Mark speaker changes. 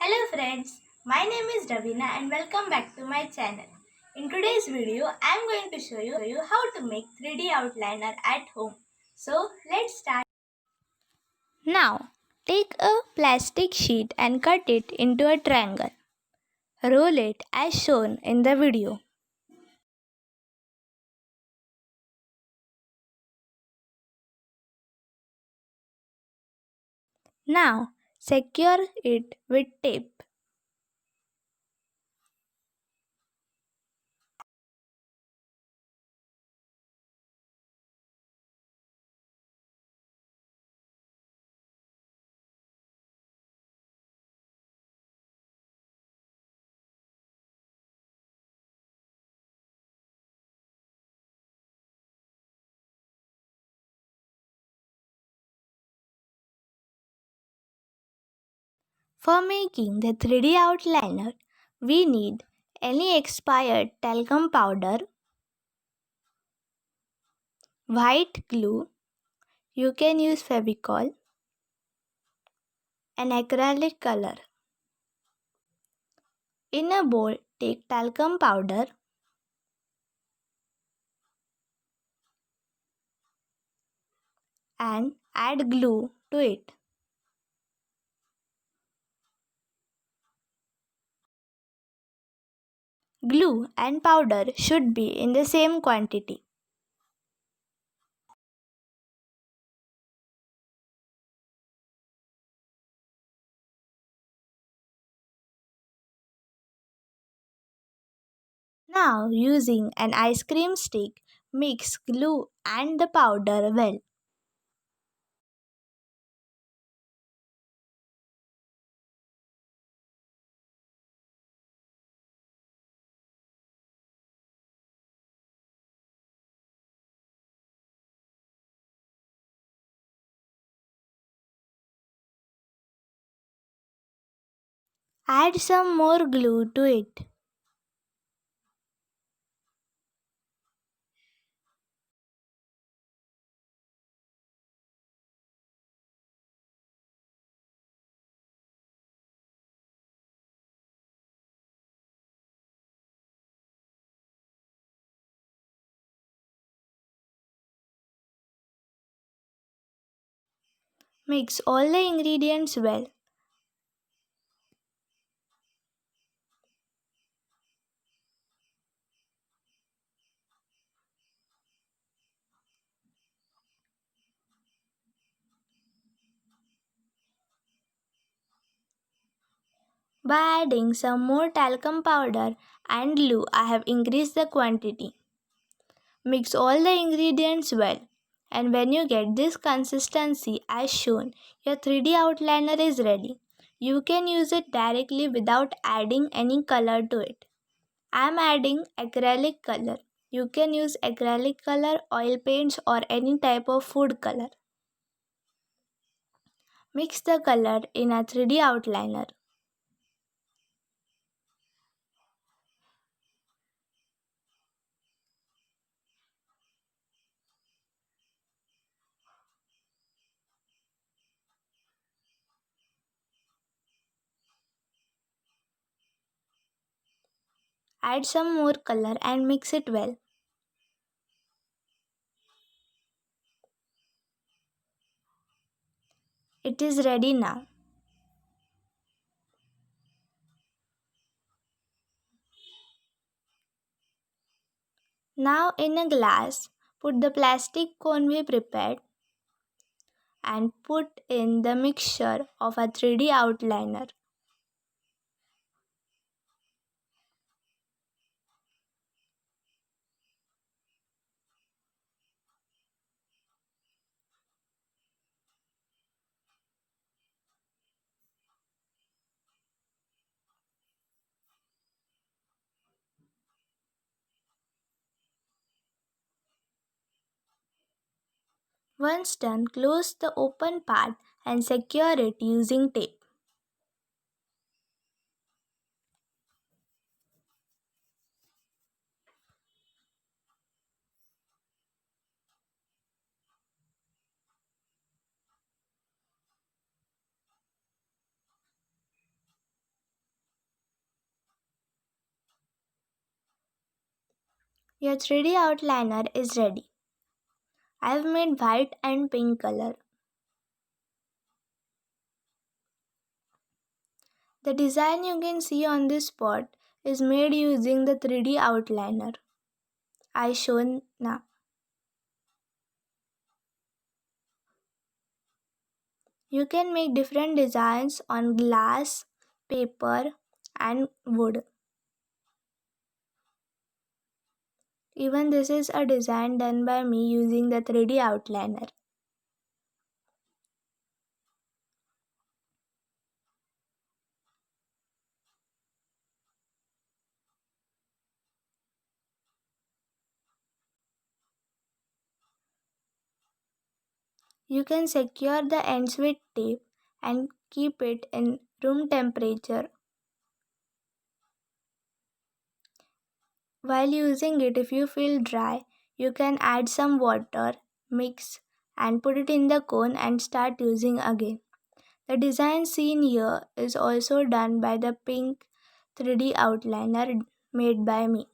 Speaker 1: Hello friends, my name is Ravina and welcome back to my channel. In today's video, I am going to show you how to make 3D outliner at home. So let's start. Now, take a plastic sheet and cut it into a triangle. Roll it as shown in the video. Now, secure it with tape. For making the 3D outliner, we need any expired talcum powder, white glue, you can use Fevicol, and acrylic color. In a bowl, take talcum powder, and add glue to it. Glue and powder should be in the same quantity. Now, using an ice cream stick, mix glue and the powder well. Add some more glue to it. Mix all the ingredients well. By adding some more talcum powder and glue, I have increased the quantity. Mix all the ingredients well, and when you get this consistency as shown, your 3D outliner is ready. You can use it directly without adding any color to it. I am adding acrylic color. You can use acrylic color, oil paints, or any type of food color. Mix the color in a 3D outliner. Add some more color and mix it well. It is ready now. Now in a glass, put the plastic cone we prepared and put in the mixture of a 3D outliner. Once done, close the open part and secure it using tape. Your 3D outliner is ready. I have made white and pink color. The design you can see on this spot is made using the 3D outliner I shown now. You can make different designs on glass, paper, and wood. Even this is a design done by me using the 3D outliner. You can secure the ends with tape and keep it in room temperature. While using it, if you feel dry, you can add some water, mix, and put it in the cone and start using again. The design seen here is also done by the pink 3D outliner made by me.